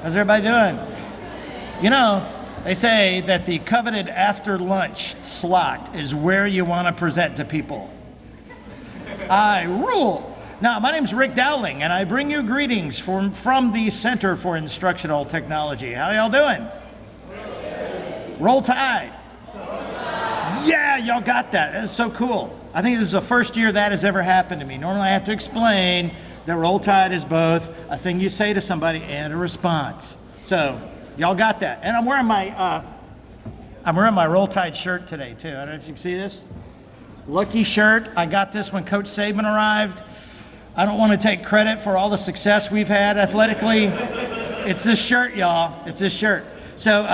How's everybody doing? You know, they say that the coveted after lunch slot is where you want to present to people. I rule. Now, my name's Rick Dowling, and I bring you greetings from the Center for Instructional Technology. How y'all doing? Roll Tide. Yeah, y'all got that. That's so cool. I think this is the first year that has ever happened to me. Normally I have to explain that Roll Tide is both a thing you say to somebody and a response. So y'all got that. And I'm wearing my Roll Tide shirt today too. I don't know if you can see this. Lucky shirt. I got this when Coach Saban arrived. I don't want to take credit for all the success we've had athletically. It's this shirt, y'all. It's this shirt. So,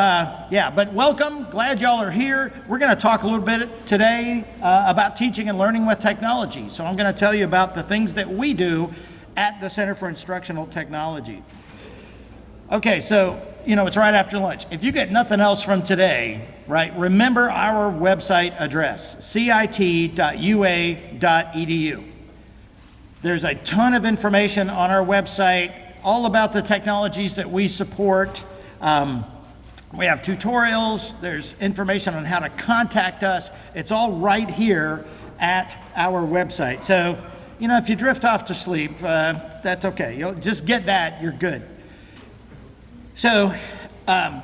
but welcome. Glad y'all are here. We're going to talk a little bit today about teaching and learning with technology. So I'm going to tell you about the things that we do at the Center for Instructional Technology. Okay, so, it's right after lunch. If you get nothing else from today, right, remember our website address, cit.ua.edu. There's a ton of information on our website, all about the technologies that we support. We have tutorials, there's information on how to contact us. It's all right here at our website. So, if you drift off to sleep, that's okay. You'll just get that, you're good. So, I'm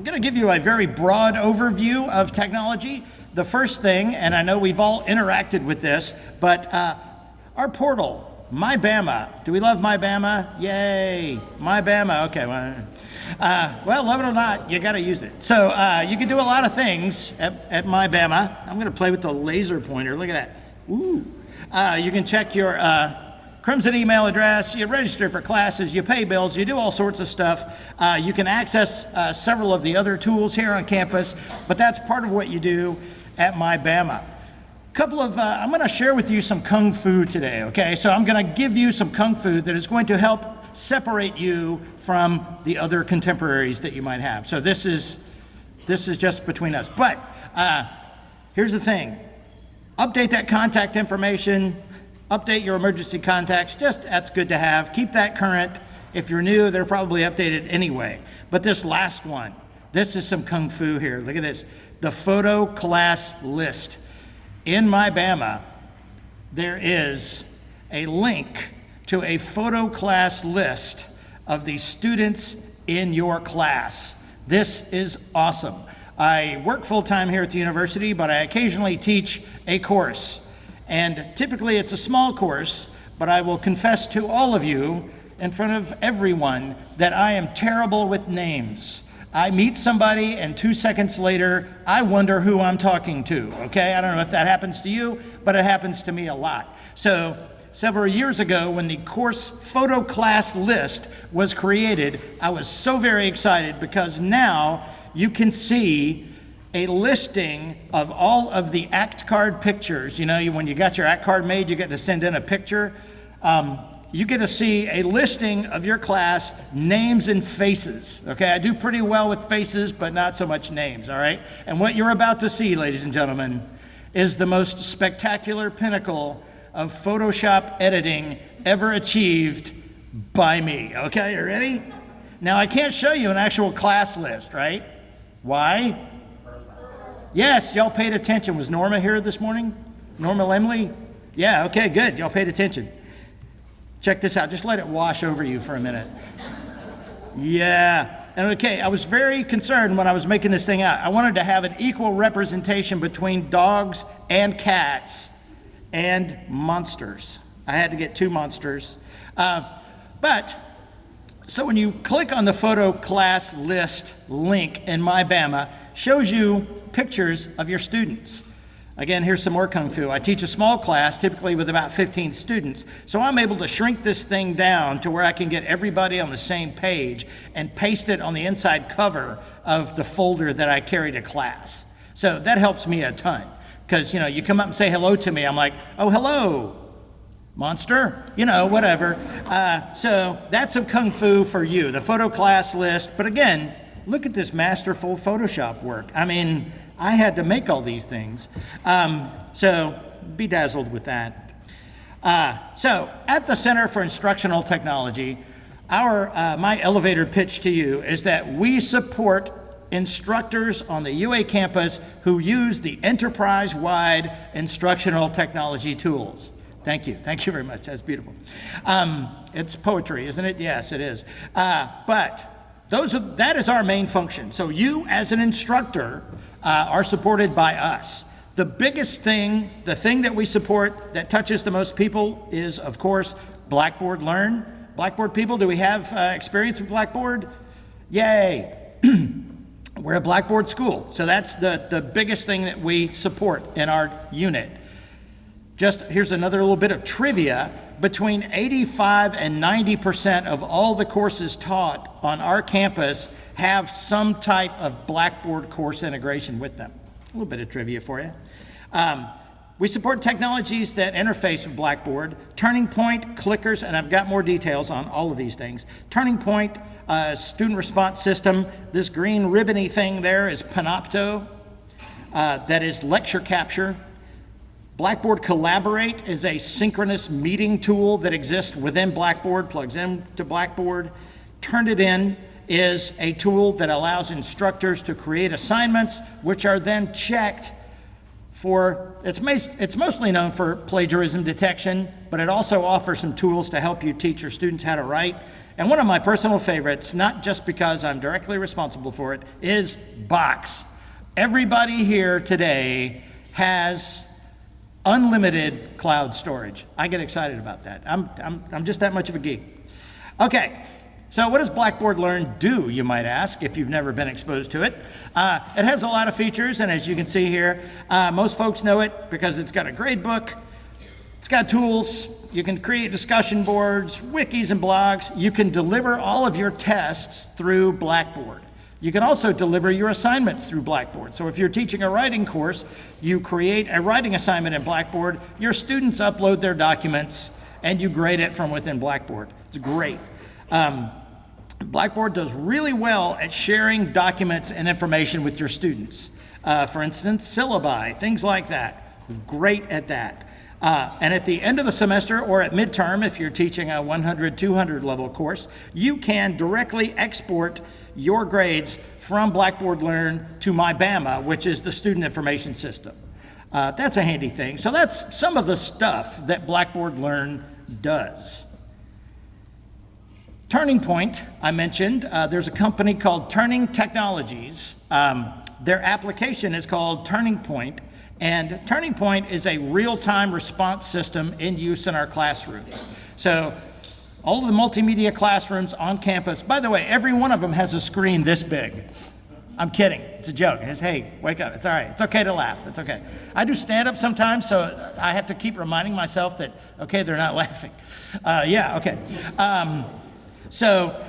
gonna give you a very broad overview of technology. The first thing, and I know we've all interacted with this, but our portal, My Bama. Do we love My Bama? Yay, My Bama, okay. Well, love it or not, you gotta use it. So you can do a lot of things at My Bama. I'm gonna play with the laser pointer, look at that. Ooh. You can check your Crimson email address, you register for classes, you pay bills, you do all sorts of stuff. You can access several of the other tools here on campus, but that's part of what you do at My Bama. I'm gonna share with you some Kung Fu today, okay? So I'm gonna give you some Kung Fu that is going to help separate you from the other contemporaries that you might have. So this is just between us. But here's the thing. Update that contact information, update your emergency contacts, that's good to have. Keep that current. If you're new, they're probably updated anyway. But this last one, this is some Kung Fu here. Look at this, the photo class list. In My Bama, there is a link to a photo class list of the students in your class. This is awesome. I work full-time here at the university, but I occasionally teach a course. And typically it's a small course, but I will confess to all of you in front of everyone that I am terrible with names. I meet somebody and 2 seconds later, I wonder who I'm talking to, okay? I don't know if that happens to you, but it happens to me a lot. So several years ago, when the course photo class list was created, I was so very excited because now you can see a listing of all of the ACT card pictures. When you got your ACT card made, you get to send in a picture. You get to see a listing of your class, names and faces. Okay, I do pretty well with faces, but not so much names, all right? And what you're about to see, ladies and gentlemen, is the most spectacular pinnacle of Photoshop editing ever achieved by me. Okay, you ready? Now, I can't show you an actual class list, right? Why? Yes, y'all paid attention. Was Norma here this morning? Norma Lemley? Yeah, okay, good. Y'all paid attention. Check this out. Just let it wash over you for a minute. Yeah. And okay, I was very concerned when I was making this thing out. I wanted to have an equal representation between dogs and cats and monsters. I had to get 2 monsters. So when you click on the photo class list link in My Bama, shows you pictures of your students. Again, here's some more Kung Fu. I teach a small class, typically with about 15 students, so I'm able to shrink this thing down to where I can get everybody on the same page and paste it on the inside cover of the folder that I carry to class. So that helps me a ton, because you come up and say hello to me, I'm like, oh, hello, monster, whatever. So that's some Kung Fu for you, the photo class list. But again, look at this masterful Photoshop work. I mean, I had to make all these things. So be dazzled with that. So at the Center for Instructional Technology, My elevator pitch to you is that we support instructors on the UA campus who use the enterprise-wide instructional technology tools. Thank you very much, that's beautiful. It's poetry, isn't it? Yes, it is. But that is our main function. So you as an instructor are supported by us. The biggest thing, the thing that we support that touches the most people is, of course, Blackboard Learn. Blackboard people, do we have experience with Blackboard? Yay! We're a Blackboard school, so that's the biggest thing that we support in our unit. Just here's another little bit of trivia. Between 85 and 90% of all the courses taught on our campus have some type of Blackboard course integration with them. A little bit of trivia for you. We support technologies that interface with Blackboard, TurningPoint, clickers, and I've got more details on all of these things. TurningPoint, student response system. This green ribbony thing there is Panopto. That is lecture capture. BlackboardCollaborate is a synchronous meeting tool that exists within Blackboard, plugs into Blackboard. Turnitin is a tool that allows instructors to create assignments, which are then checked for, it's mostly known for plagiarism detection, but it also offers some tools to help you teach your students how to write. And one of my personal favorites, not just because I'm directly responsible for it, is Box. Everybody here today has unlimited cloud storage. I get excited about that. I'm just that much of a geek. Okay, so what does Blackboard Learn do, you might ask, if you've never been exposed to it? It has a lot of features, and as you can see here, most folks know it because it's got a grade book, it's got tools, you can create discussion boards, wikis and blogs, you can deliver all of your tests through Blackboard. You can also deliver your assignments through Blackboard. So if you're teaching a writing course, you create a writing assignment in Blackboard, your students upload their documents, and you grade it from within Blackboard. It's great. Blackboard does really well at sharing documents and information with your students. For instance, syllabi, things like that. Great at that. And at the end of the semester or at midterm, if you're teaching a 100, 200 level course, you can directly export your grades from Blackboard Learn to my Bama, which is the student information system. That's a handy thing. So that's some of the stuff that Blackboard Learn does. TurningPoint, I mentioned, there's a company called Turning Technologies. Their application is called TurningPoint, and TurningPoint is a real-time response system in use in our classrooms. So all of the multimedia classrooms on campus, by the way, every one of them has a screen this big. I'm kidding, it's a joke. It's, hey, wake up, it's all right. It's okay to laugh, it's okay. I do stand up sometimes, so I have to keep reminding myself that, okay, they're not laughing. Yeah, okay. So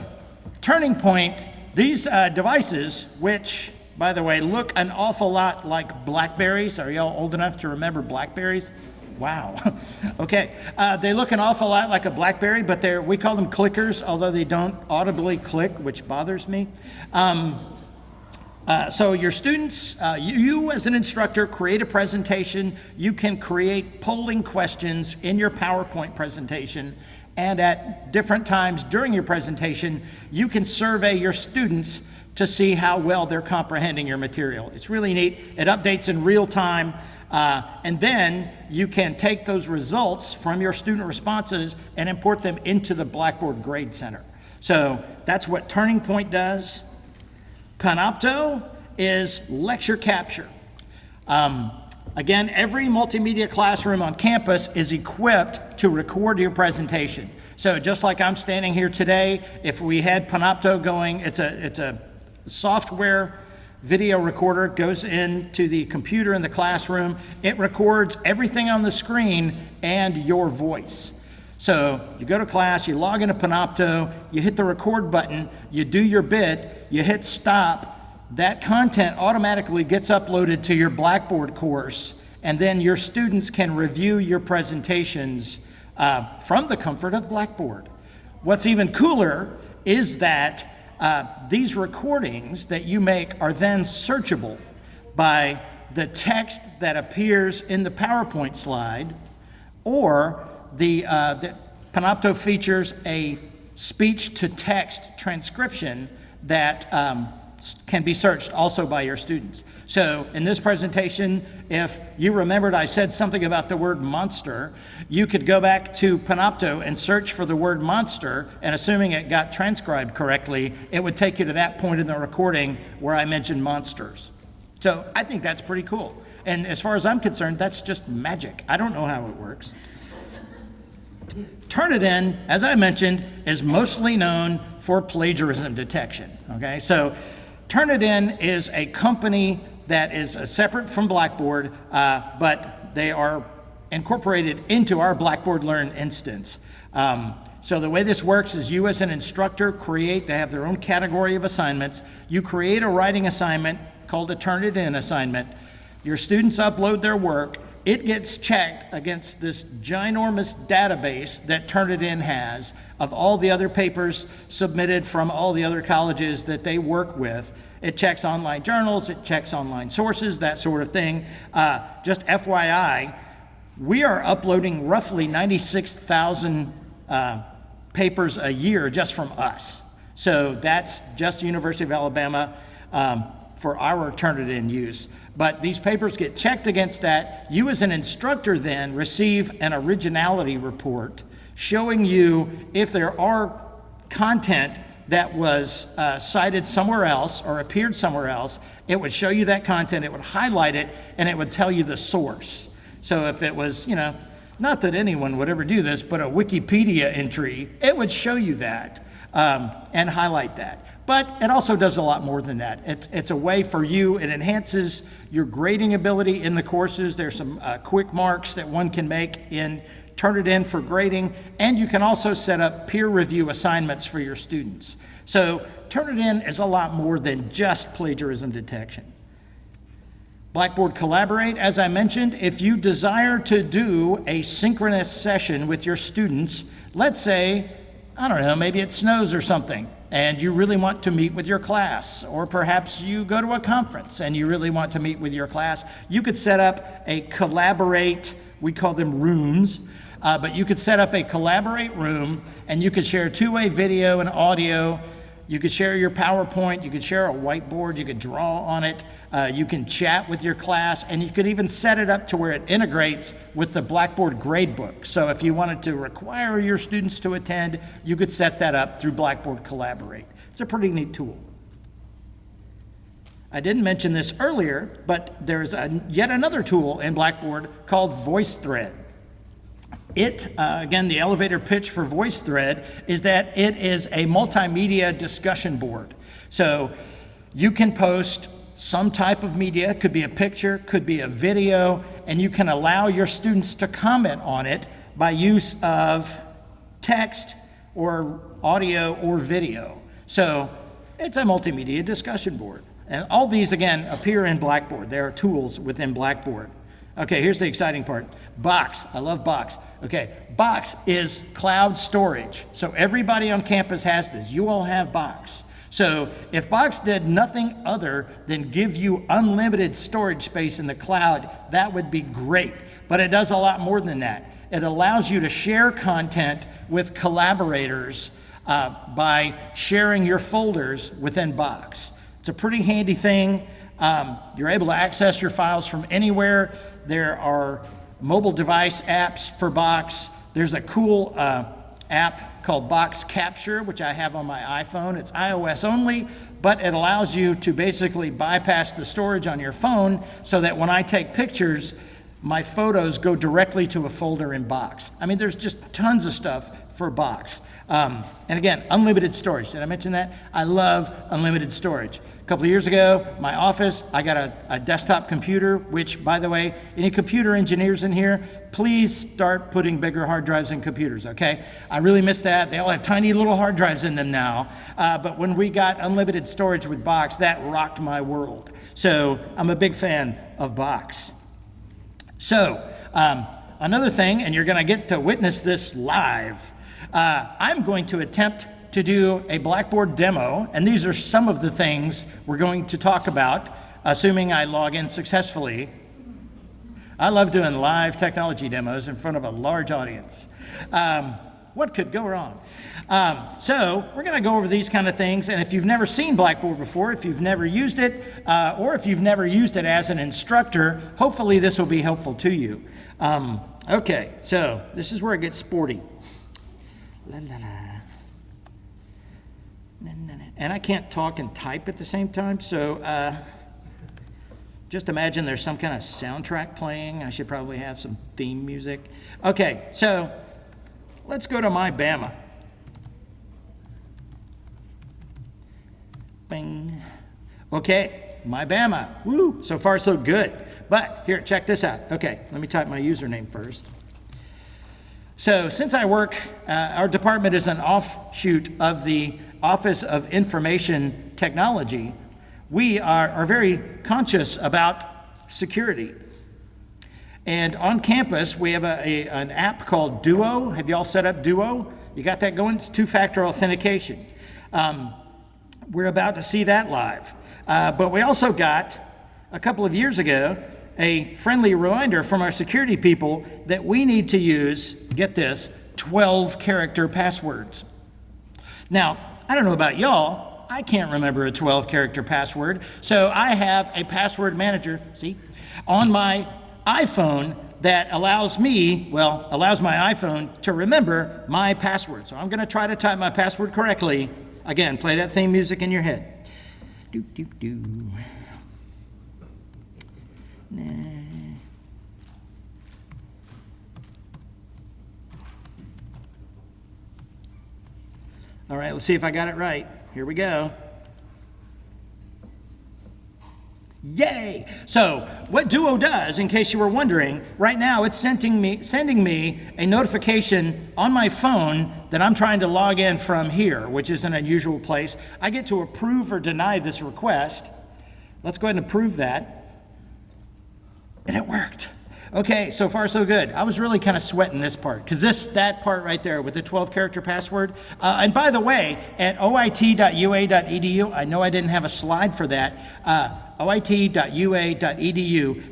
TurningPoint, these devices, which, by the way, look an awful lot like Blackberries. Are y'all old enough to remember Blackberries? Wow. Okay. They look an awful lot like a Blackberry, but we call them clickers, although they don't audibly click, which bothers me. So your students, you as an instructor create a presentation. You can create polling questions in your PowerPoint presentation, and at different times during your presentation, you can survey your students to see how well they're comprehending your material. It's really neat. It updates in real time. And then you can take those results from your student responses and import them into the Blackboard Grade Center. So that's what TurningPoint does. Panopto is lecture capture. Again, every multimedia classroom on campus is equipped to record your presentation. So just like I'm standing here today, if we had Panopto going, it's a software video recorder, goes into the computer in the classroom. It records everything on the screen and your voice. So you go to class, you log into Panopto, you hit the record button, you do your bit, you hit stop. That content automatically gets uploaded to your Blackboard course, and then your students can review your presentations from the comfort of Blackboard. What's even cooler is that these recordings that you make are then searchable by the text that appears in the PowerPoint slide, or the Panopto features a speech-to-text transcription that can be searched also by your students. So in this presentation, if you remembered I said something about the word monster, you could go back to Panopto and search for the word monster, and assuming it got transcribed correctly, it would take you to that point in the recording where I mentioned monsters. So I think that's pretty cool. And as far as I'm concerned, that's just magic. I don't know how it works. Turnitin, as I mentioned, is mostly known for plagiarism detection. Okay, so Turnitin is a company that is separate from Blackboard, but they are incorporated into our Blackboard Learn instance. So the way this works is you as an instructor they have their own category of assignments. You create a writing assignment called a Turnitin assignment. Your students upload their work. It gets checked against this ginormous database that Turnitin has of all the other papers submitted from all the other colleges that they work with. It checks online journals, it checks online sources, that sort of thing. Just FYI, we are uploading roughly 96,000 papers a year just from us. So that's just the University of Alabama for our Turnitin use. But these papers get checked against that. You as an instructor then receive an originality report showing you if there are content that was cited somewhere else or appeared somewhere else. It would show you that content, it would highlight it, and it would tell you the source. So if it was, not that anyone would ever do this, but a Wikipedia entry, it would show you that and highlight that. But it also does a lot more than that. It's a way for you, it enhances your grading ability in the courses. There's some quick marks that one can make in Turnitin for grading, and you can also set up peer review assignments for your students. So Turnitin is a lot more than just plagiarism detection. Blackboard Collaborate, as I mentioned, if you desire to do a synchronous session with your students, let's say, I don't know, maybe it snows or something, and you really want to meet with your class, or perhaps you go to a conference and you really want to meet with your class, you could set up a Collaborate, we call them rooms, but you could set up a Collaborate room and you could share two-way video and audio. You could share your PowerPoint, you could share a whiteboard, you could draw on it, you can chat with your class, and you could even set it up to where it integrates with the Blackboard gradebook. So if you wanted to require your students to attend, you could set that up through Blackboard Collaborate. It's a pretty neat tool. I didn't mention this earlier, but there's yet another tool in Blackboard called Voicethread. Again, the elevator pitch for Voicethread is that it is a multimedia discussion board. So you can post some type of media, could be a picture, could be a video, and you can allow your students to comment on it by use of text or audio or video. So it's a multimedia discussion board. And all these, again, appear in Blackboard. There are tools within Blackboard. Okay, here's the exciting part. Box, I love Box. Okay, Box is cloud storage. So everybody on campus has this. You all have Box. So if Box did nothing other than give you unlimited storage space in the cloud, that would be great. But it does a lot more than that. It allows you to share content with collaborators by sharing your folders within Box. It's a pretty handy thing. You're able to access your files from anywhere. There are mobile device apps for Box. There's a cool app called Box Capture, which I have on my iPhone. It's iOS only, but it allows you to basically bypass the storage on your phone so that when I take pictures, my photos go directly to a folder in Box. I mean, there's just tons of stuff for Box. And again, unlimited storage. Did I mention that? I love unlimited storage. A couple of years ago, my office, I got a desktop computer, which, by the way, any computer engineers in here, please start putting bigger hard drives in computers, okay? I really miss that. They all have tiny little hard drives in them now. But when we got unlimited storage with Box, that rocked my world. So I'm a big fan of Box. So another thing, and you're going to get to witness this live, I'm going to attempt to do a Blackboard demo, and these are some of the things we're going to talk about, assuming I log in successfully. I love doing live technology demos in front of a large audience. What could go wrong? So we're going to go over these kind of things, and if you've never seen Blackboard before, if you've never used it, or if you've never used it as an instructor, hopefully this will be helpful to you. Okay, so this is where it gets sporty. La, la, la. And I can't talk and type at the same time, so just imagine there's some kind of soundtrack playing. I should probably have some theme music. Okay, so let's go to my Bama. Bing. Okay, my Bama. Woo, so far so good. But here, check this out. Okay, let me type my username first. So since I work, our department is an offshoot of the Office of Information Technology. We are very conscious about security. And on campus, we have an app called Duo. Have y'all set up Duo? You got that going? It's two-factor authentication. We're about to see that live. But we also got, a couple of years ago, a friendly reminder from our security people that we need to use, get this, 12-character passwords. Now, I don't know about y'all, I can't remember a 12-character password, so I have a password manager, see, on my iPhone that allows my iPhone to remember my password. So I'm going to try to type my password correctly. Again, play that theme music in your head. Do, do, do. Nah. All right, let's see if I got it right. Here we go. Yay! So what Duo does, in case you were wondering, right now it's sending me a notification on my phone that I'm trying to log in from here, which is an unusual place. I get to approve or deny this request. Let's go ahead and approve that. And it worked. Okay, so far so good. I was really kind of sweating this part, because that part right there with the 12-character password. And by the way, at oit.ua.edu, I know I didn't have a slide for that, oit.ua.edu,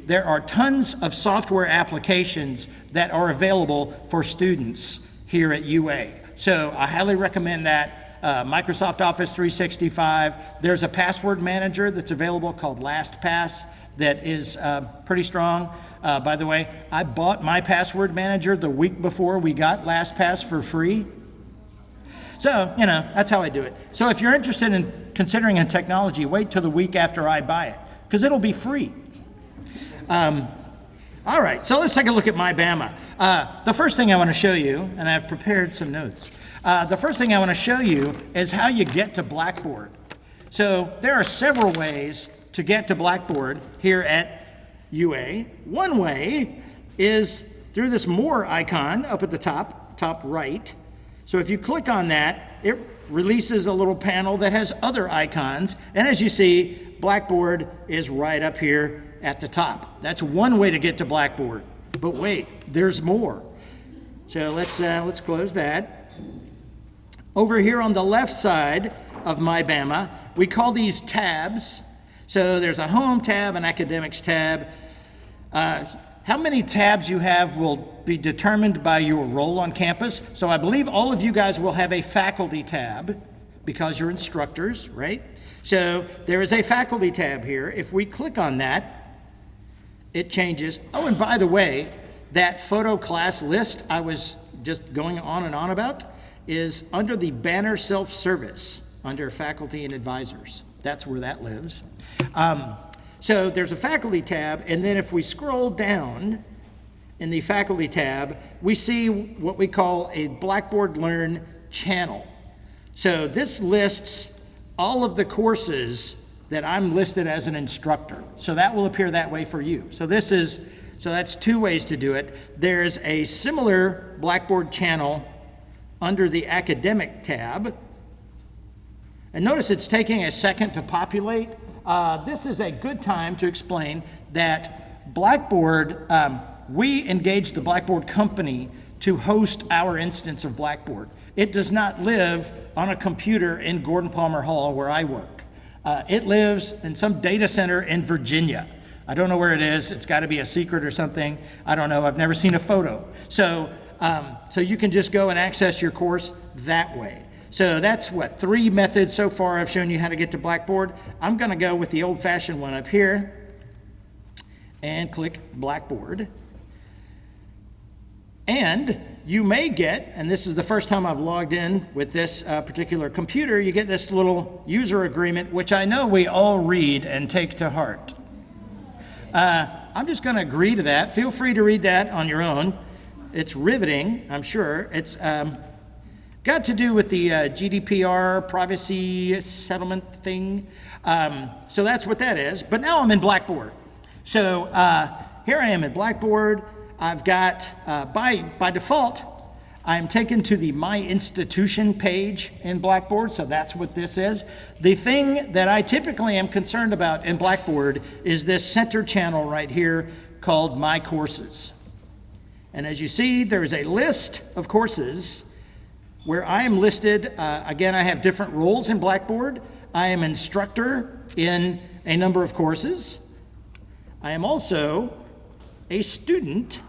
there are tons of software applications that are available for students here at UA. So I highly recommend that. Microsoft Office 365. There's a password manager that's available called LastPass that is pretty strong. By the way, I bought my password manager the week before we got LastPass for free. So, that's how I do it. So if you're interested in considering a technology, wait till the week after I buy it, because it'll be free. All right, so let's take a look at my Bama. The first thing I want to show you, and I've prepared some notes, the first thing I want to show you is how you get to Blackboard. So there are several ways to get to Blackboard here at UA. One way is through this More icon up at the top right. So if you click on that, it releases a little panel that has other icons. And as you see, Blackboard is right up here at the top. That's one way to get to Blackboard. But wait, there's more. So let's close that. Over here on the left side of my Bama, we call these tabs. So there's a Home tab, an Academics tab. How many tabs you have will be determined by your role on campus. So I believe all of you guys will have a Faculty tab because you're instructors, right? So there is a Faculty tab here. If we click on that, it changes. Oh, and by the way, that photo class list I was just going on and on about is under the banner self-service under Faculty and Advisors. That's where that lives. So there's a Faculty tab, and then if we scroll down in the Faculty tab, we see what we call a Blackboard Learn channel. So this lists all of the courses that I'm listed as an instructor. So that will appear that way for you. So that's two ways to do it. There's a similar Blackboard channel under the Academic tab. And notice it's taking a second to populate. This is a good time to explain that Blackboard, we engage the Blackboard company to host our instance of Blackboard. It does not live on a computer in Gordon Palmer Hall where I work. It lives in some data center in Virginia. I don't know where it is. It's got to be a secret or something. I don't know. I've never seen a photo. So so you can just go and access your course that way. So that's what, 3 methods so far I've shown you how to get to Blackboard. I'm going to go with the old-fashioned one up here and click Blackboard. And you may get, and this is the first time I've logged in with this particular computer, you get this little user agreement, which I know we all read and take to heart. I'm just going to agree to that. Feel free to read that on your own. It's riveting, I'm sure. It's got to do with the GDPR privacy settlement thing. So that's what that is. But now I'm in Blackboard. So here I am in Blackboard. I've got, by default, I'm taken to the My Institution page in Blackboard, so that's what this is. The thing that I typically am concerned about in Blackboard is this center channel right here called My Courses. And as you see, there's a list of courses where I am listed. Again, I have different roles in Blackboard. I am instructor in a number of courses. I am also a student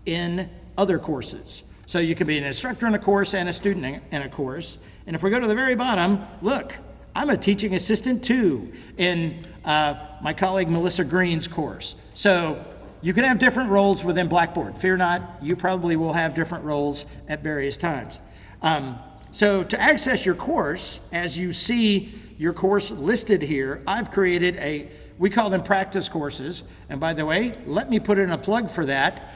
in other courses. So you can be an instructor in a course and a student in a course. And if we go to the very bottom, look, I'm a teaching assistant too in my colleague Melissa Green's course. So you can have different roles within Blackboard. Fear not, you probably will have different roles at various times. So to access your course, as you see your course listed here, I've created we call them practice courses. And by the way, let me put in a plug for that.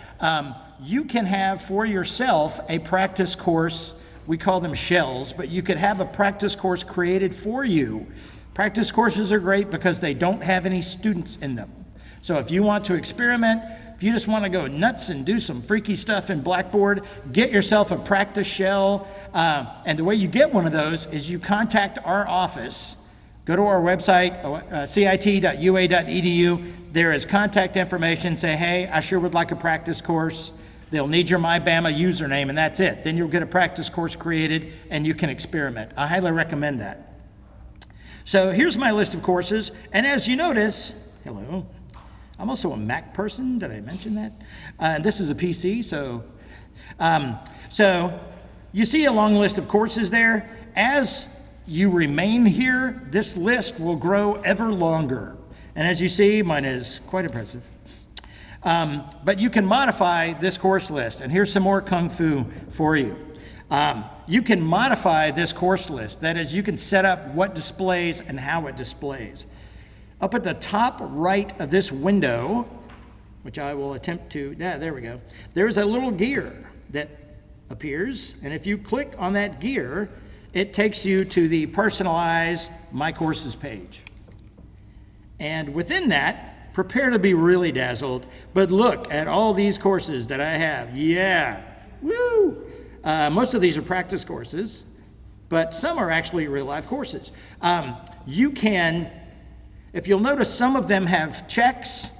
You can have for yourself a practice course. We call them shells, but you could have a practice course created for you. Practice courses are great because they don't have any students in them. So if you want to experiment, if you just want to go nuts and do some freaky stuff in Blackboard, get yourself a practice shell. And the way you get one of those is you contact our office. Go to our website, cit.ua.edu. There is contact information. Say, hey, I sure would like a practice course. They'll need your MyBama username, and that's it. Then you'll get a practice course created, and you can experiment. I highly recommend that. So here's my list of courses. And as you notice, hello, I'm also a Mac person. Did I mention that? This is a PC, so you see a long list of courses there. As you remain here, this list will grow ever longer. And as you see, mine is quite impressive. But you can modify this course list. And here's some more Kung Fu for you. You can modify this course list. That is, you can set up what displays and how it displays. Up at the top right of this window, which I will attempt to, there we go. There's a little gear that appears. And if you click on that gear, it takes you to the Personalize My Courses page. And within that, prepare to be really dazzled, but look at all these courses that I have. Yeah, woo! Most of these are practice courses, but some are actually real-life courses. You can, if you'll notice, some of them have checks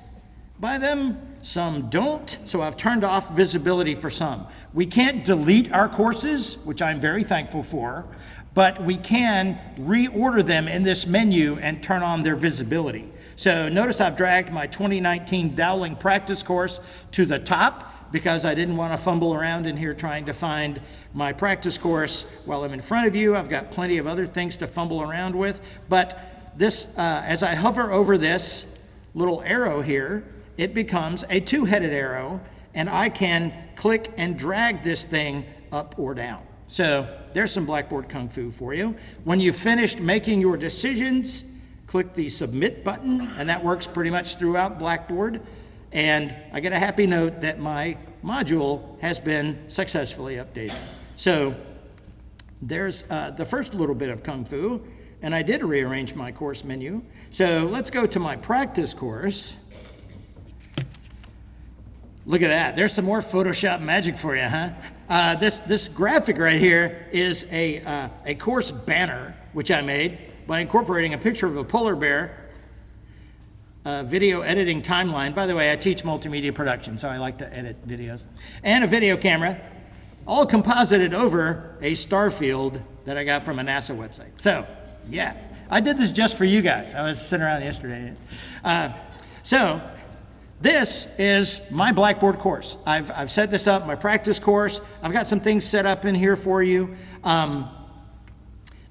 by them, some don't, so I've turned off visibility for some. We can't delete our courses, which I'm very thankful for, but we can reorder them in this menu and turn on their visibility. So notice I've dragged my 2019 Dowling practice course to the top because I didn't want to fumble around in here trying to find my practice course while I'm in front of you. I've got plenty of other things to fumble around with, but this, as I hover over this little arrow here, it becomes a two-headed arrow, and I can click and drag this thing up or down. So there's some Blackboard Kung Fu for you. When you've finished making your decisions, click the Submit button, and that works pretty much throughout Blackboard. And I get a happy note that my module has been successfully updated. So there's the first little bit of Kung Fu, and I did rearrange my course menu. So let's go to my practice course. Look at that. There's some more Photoshop magic for you, huh? This graphic right here is a course banner, which I made by incorporating a picture of a polar bear, video editing timeline. By the way, I teach multimedia production, so I like to edit videos, and a video camera, all composited over a star field that I got from a NASA website. So, yeah, I did this just for you guys. I was sitting around yesterday. So, This is my Blackboard course. I've set this up, my practice course. I've got some things set up in here for you.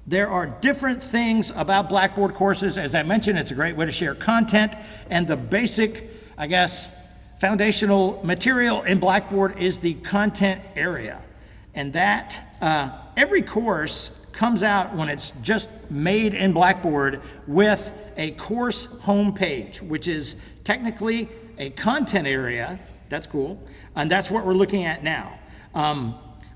There are different things about Blackboard courses. As I mentioned, it's a great way to share content, and the basic, I guess, foundational material in Blackboard is the content area. And that, every course comes out when it's just made in Blackboard with a course homepage, which is technically a content area. That's cool. And that's what we're looking at now.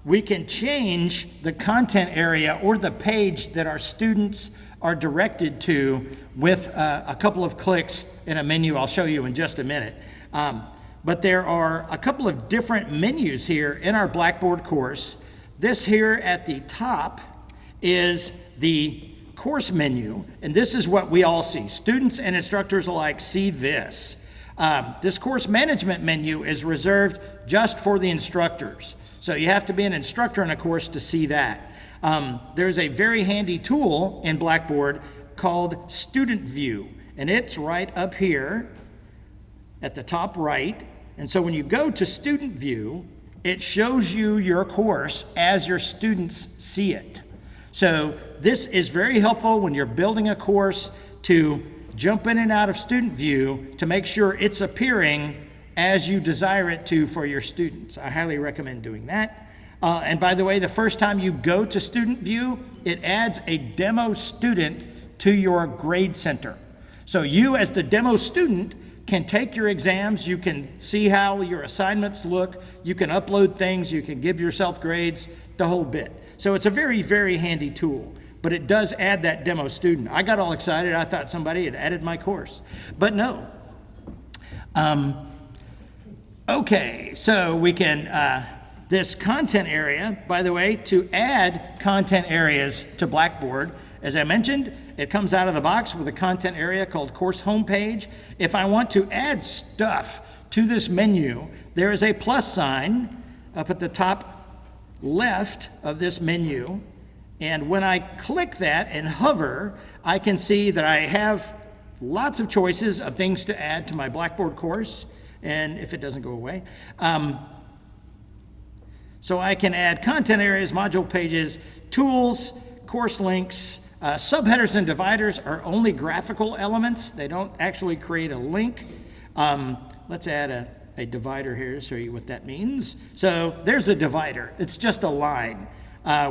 We can change the content area or the page that our students are directed to with a couple of clicks in a menu I'll show you in just a minute. But there are a couple of different menus here in our Blackboard course. This here at the top is the course menu, and this is what we all see. Students and instructors alike see this. This course management menu is reserved just for the instructors. So you have to be an instructor in a course to see that. There's a very handy tool in Blackboard called Student View, and it's right up here at the top right. And so when you go to Student View, it shows you your course as your students see it. So this is very helpful when you're building a course to jump in and out of Student View to make sure it's appearing as you desire it to for your students. I highly recommend doing that. And by the way, the first time you go to Student View, it adds a demo student to your grade center. So you as the demo student can take your exams, you can see how your assignments look, you can upload things, you can give yourself grades, the whole bit. So it's a very, very handy tool, but it does add that demo student. I got all excited, I thought somebody had added my course, but no. Okay, so we can, this content area, by the way, to add content areas to Blackboard, as I mentioned, it comes out of the box with a content area called Course Homepage. If I want to add stuff to this menu, there is a plus sign up at the top left of this menu. And when I click that and hover, I can see that I have lots of choices of things to add to my Blackboard course. And if it doesn't go away, so I can add content areas, module pages, tools, course links. Subheaders and dividers are only graphical elements. They don't actually create a link. Let's add a divider here to show you what that means. So there's a divider. It's just a line.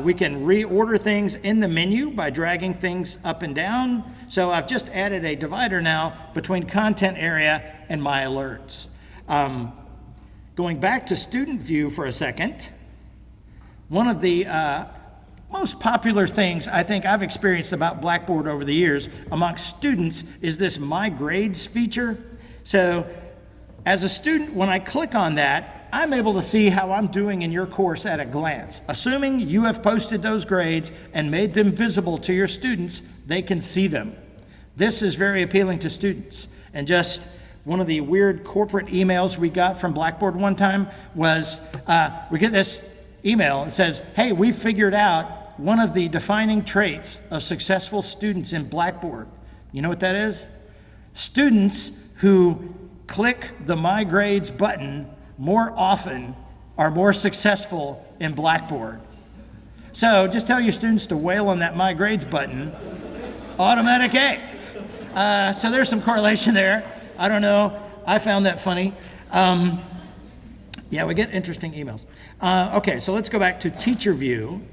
We can reorder things in the menu by dragging things up and down. So I've just added a divider now between content area and my alerts. Going back to Student View for a second, one of the most popular things I think I've experienced about Blackboard over the years amongst students is this My Grades feature. So as a student, when I click on that, I'm able to see how I'm doing in your course at a glance. Assuming you have posted those grades and made them visible to your students, they can see them. This is very appealing to students. And just one of the weird corporate emails we got from Blackboard one time was, we get this email and says, hey, we figured out one of the defining traits of successful students in Blackboard. You know what that is? Students who click the My Grades button more often are more successful in Blackboard. So just tell your students to wail on that My Grades button, automatic A. So there's some correlation there. I don't know, I found that funny. Yeah, we get interesting emails. Okay, so let's go back to Teacher View.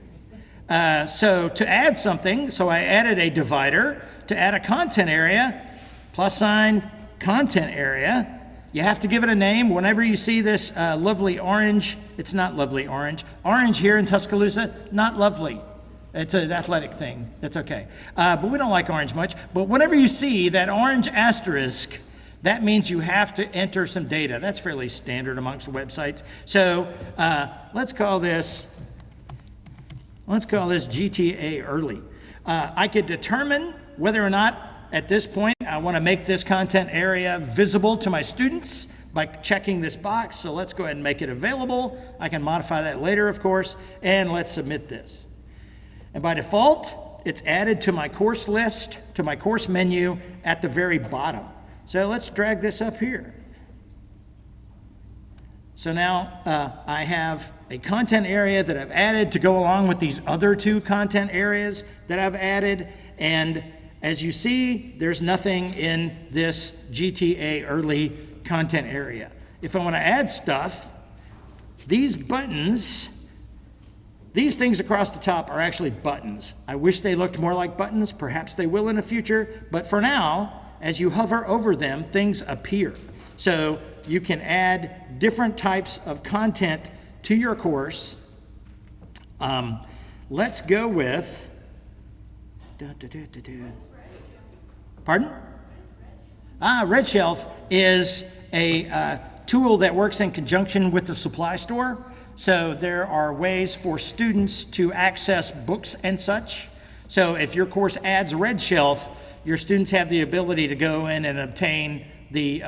So to add something, so I added a divider. To add a content area, plus sign, content area. You have to give it a name. Whenever you see this lovely orange, it's not lovely orange. Orange here in Tuscaloosa, not lovely. It's an athletic thing, that's okay. But we don't like orange much. But whenever you see that orange asterisk, that means you have to enter some data. That's fairly standard amongst websites. So let's call this GTA early. I could determine whether or not at this point I want to make this content area visible to my students by checking this box. So let's go ahead and make it available. I can modify that later, of course, and let's submit this. And by default, it's added to my course list, to my course menu at the very bottom. So let's drag this up here. So now I have a content area that I've added to go along with these other two content areas that I've added. And as you see, there's nothing in this GTA early content area. If I want to add stuff, these buttons, these things across the top are actually buttons. I wish they looked more like buttons. Perhaps they will in the future. But for now, as you hover over them, things appear. So you can add different types of content to your course. Let's go with, pardon? Red Shelf is a tool that works in conjunction with the supply store. So there are ways for students to access books and such. So if your course adds Red Shelf, your students have the ability to go in and obtain the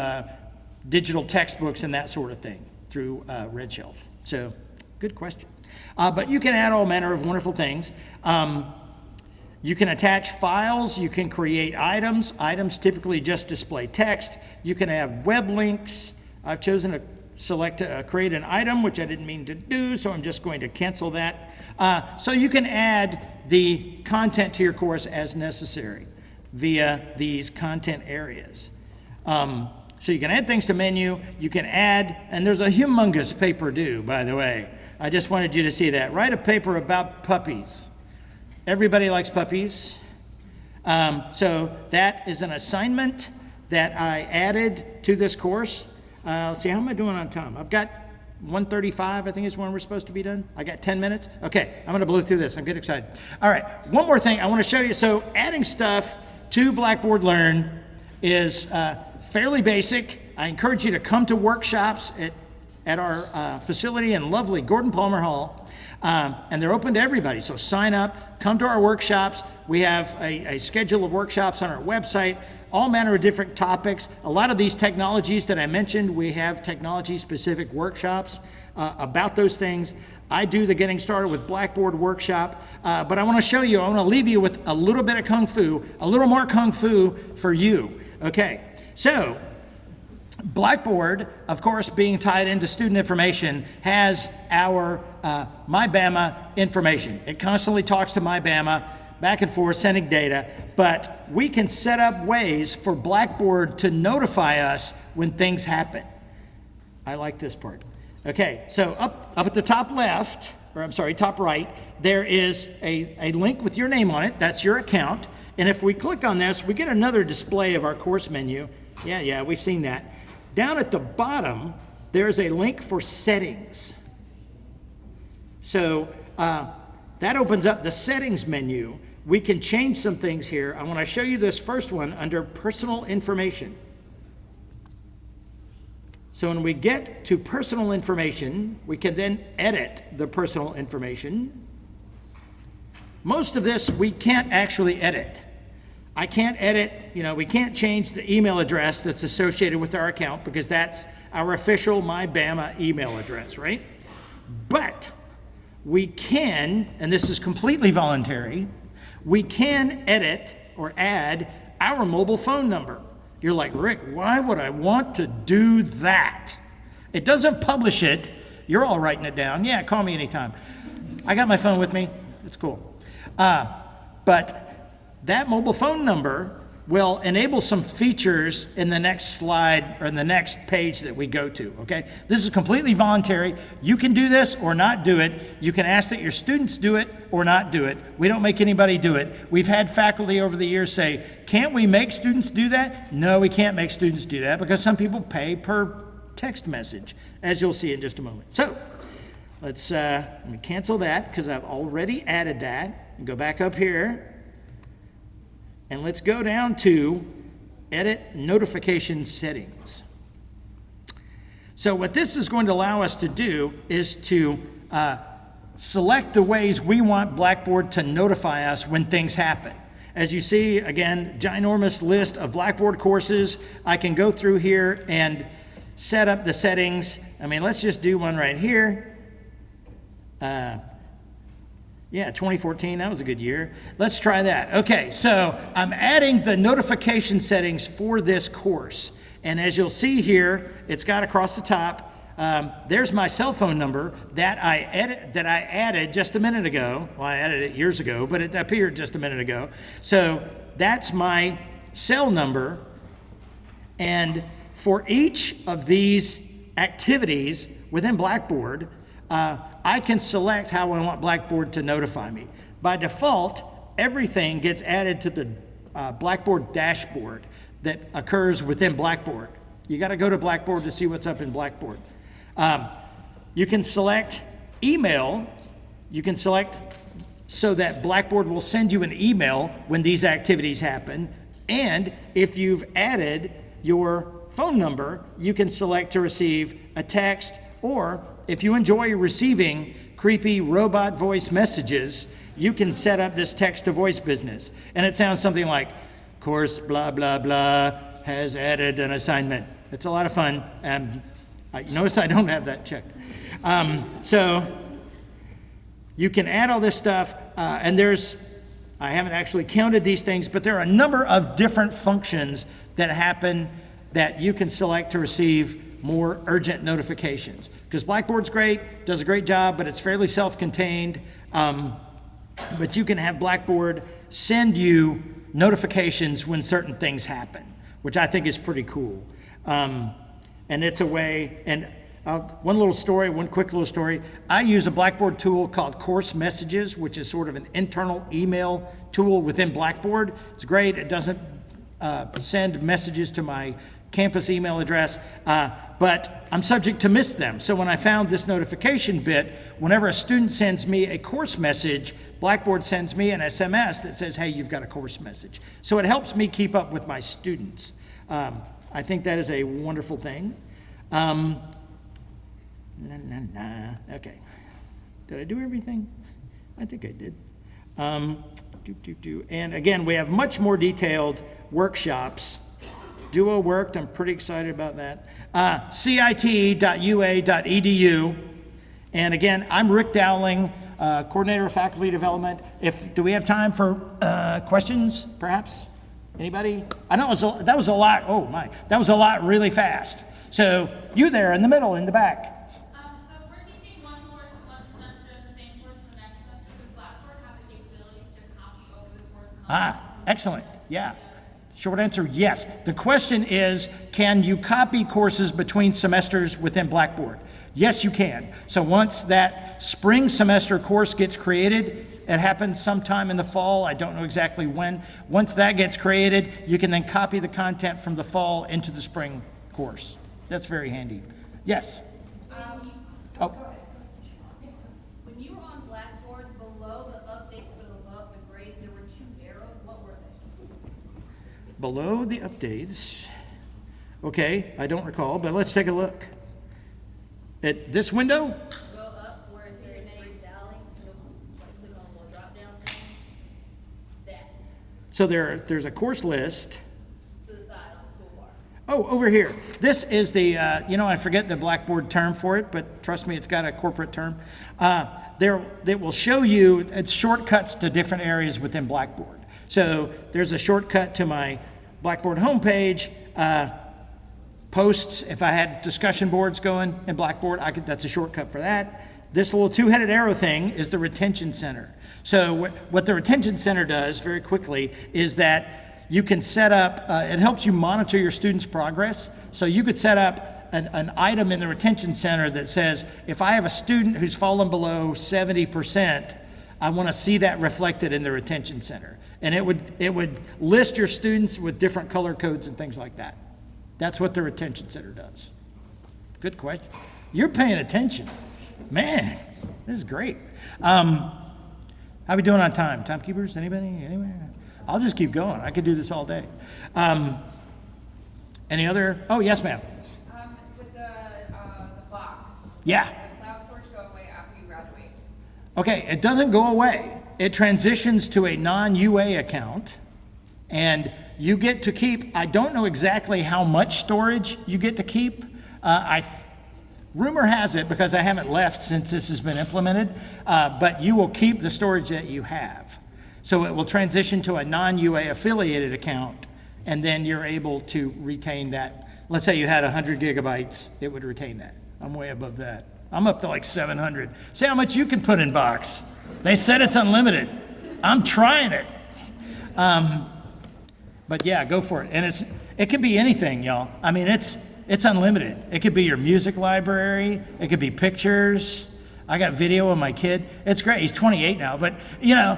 digital textbooks and that sort of thing through Red Shelf. So, good question. But you can add all manner of wonderful things. You can attach files, you can create items. Items typically just display text. You can have web links. I've chosen to select create an item, which I didn't mean to do, so I'm just going to cancel that. So you can add the content to your course as necessary via these content areas. So you can add things to menu, you can add, and there's a humongous paper due, by the way. I just wanted you to see that. Write a paper about puppies. Everybody likes puppies. So that is an assignment that I added to this course. Let's see, how am I doing on time? I've got 1:35, I think is when we're supposed to be done. I got 10 minutes. Okay, I'm gonna blow through this. I'm getting excited. All right, one more thing I wanna show you. So adding stuff to Blackboard Learn is fairly basic. I encourage you to come to workshops at our facility in lovely Gordon Palmer Hall, and they're open to everybody. So sign up, come to our workshops. We have a schedule of workshops on our website, all manner of different topics. A lot of these technologies that I mentioned, we have technology-specific workshops about those things. I do the Getting Started with Blackboard workshop, but I want to show you, I want to leave you with a little bit of Kung Fu, a little more Kung Fu for you. Okay, so Blackboard, of course, being tied into student information, has our My Bama information. It constantly talks to My Bama, back and forth, sending data, but we can set up ways for Blackboard to notify us when things happen. I like this part. Okay, so up at the top left, or I'm sorry, top right, there is a link with your name on it. That's your account. And if we click on this, we get another display of our course menu. Yeah, we've seen that. Down at the bottom, there's a link for settings. So that opens up the settings menu. We can change some things here. I want to show you this first one under personal information. So when we get to personal information, we can then edit the personal information. Most of this we can't actually edit. I can't edit, we can't change the email address that's associated with our account because that's our official My Bama email address, right? But we can, and this is completely voluntary, we can edit or add our mobile phone number. You're like, Rick, why would I want to do that? It doesn't publish it. You're all writing it down. Yeah, call me anytime. I got my phone with me. It's cool. But that mobile phone number will enable some features in the next slide or in the next page that we go to, okay? This is completely voluntary. You can do this or not do it. You can ask that your students do it or not do it. We don't make anybody do it. We've had faculty over the years say, can't we make students do that? No, we can't make students do that because some people pay per text message, as you'll see in just a moment. So let me cancel that because I've already added that. And go back up here. And let's go down to Edit Notification Settings. So what this is going to allow us to do is to select the ways we want Blackboard to notify us when things happen. As you see, again, ginormous list of Blackboard courses. I can go through here and set up the settings. I mean, let's just do one right here. Yeah, 2014, that was a good year. Let's try that. Okay, so I'm adding the notification settings for this course. And as you'll see here, it's got across the top, There's my cell phone number that I added just a minute ago. Well, I added it years ago, but it appeared just a minute ago. So that's my cell number. And for each of these activities within Blackboard, I can select how I want Blackboard to notify me. By default, everything gets added to the Blackboard dashboard that occurs within Blackboard. You got to go to Blackboard to see what's up in Blackboard. You can select email. You can select so that Blackboard will send you an email when these activities happen. And if you've added your phone number, you can select to receive a text, or if you enjoy receiving creepy robot voice messages, you can set up this text-to-voice business. And it sounds something like, course blah, blah, blah has added an assignment. It's a lot of fun. You notice I don't have that checked. So you can add all this stuff, and I haven't actually counted these things, but there are a number of different functions that happen that you can select to receive more urgent notifications. Because Blackboard's great, does a great job, but it's fairly self-contained. But you can have Blackboard send you notifications when certain things happen, which I think is pretty cool. And it's a way, and one quick little story. I use a Blackboard tool called Course Messages, which is sort of an internal email tool within Blackboard. It's great. It doesn't send messages to my campus email address, but I'm subject to miss them. So when I found this notification bit, whenever a student sends me a course message, Blackboard sends me an SMS that says, hey, you've got a course message. So it helps me keep up with my students. I think that is a wonderful thing. Okay. Did I do everything? I think I did. And again, we have much more detailed workshops. Duo worked, I'm pretty excited about that. CIT.ua.edu. And again, I'm Rick Dowling, Coordinator of Faculty Development. Do we have time for questions, perhaps? Anybody? I know that was a lot. Oh my, that was a lot really fast. So you there in the middle, in the back. So if we're teaching one course in one semester and the same course in the next semester, does Blackboard have the capabilities to copy over the course content? Excellent. Yeah. Short answer, yes. The question is, can you copy courses between semesters within Blackboard? Yes, you can. So once that spring semester course gets created, it happens sometime in the fall, I don't know exactly when. Once that gets created, you can then copy the content from the fall into the spring course. That's very handy. Yes? When you were on Blackboard, below the updates but above the grades, there were two arrows. What were they? Below the updates, okay, I don't recall, but let's take a look. At this window? Go up where it says Rick Dowling, click on the drop down thing. That. So there's a course list. To the side on the toolbar. Oh, over here. This is the, I forget the Blackboard term for it, but trust me, it's got a corporate term. It will show you, it's shortcuts to different areas within Blackboard. So there's a shortcut to my Blackboard homepage. Posts, if I had discussion boards going in Blackboard, that's a shortcut for that. This little two-headed arrow thing is the retention center. So what the retention center does very quickly is that you can set up, it helps you monitor your students' progress. So you could set up an item in the retention center that says, if I have a student who's fallen below 70%, I want to see that reflected in the retention center. And it would list your students with different color codes and things like that. That's what the retention center does. Good question. You're paying attention. Man, this is great. How we doing on time? Timekeepers, anybody? Anywhere? I'll just keep going. I could do this all day. Any other? Oh, yes, ma'am. With the box. Yeah. Does the cloud storage go away after you graduate? Okay, it doesn't go away. It transitions to a non-UA account, and you get to keep, I don't know exactly how much storage you get to keep. Rumor has it, because I haven't left since this has been implemented, but you will keep the storage that you have. So it will transition to a non-UA affiliated account, and then you're able to retain that. Let's say you had 100 gigabytes, it would retain that. I'm way above that. I'm up to like 700. See how much you can put in box. They said it's unlimited. I'm trying it. But yeah, go for it. And it could be anything, y'all. I mean, it's unlimited. It could be your music library. It could be pictures. I got video of my kid. It's great. He's 28 now, but you know,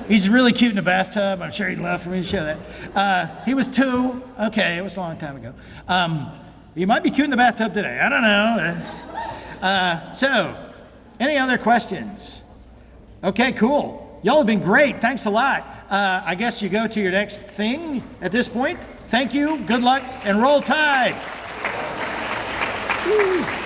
he's really cute in the bathtub. I'm sure he'd love for me to show that. He was 2. Okay, it was a long time ago. He might be cute in the bathtub today. I don't know. So, any other questions? Okay, cool. Y'all have been great. Thanks a lot. I guess you go to your next thing at this point. Thank you. Good luck and roll Tide. Woo.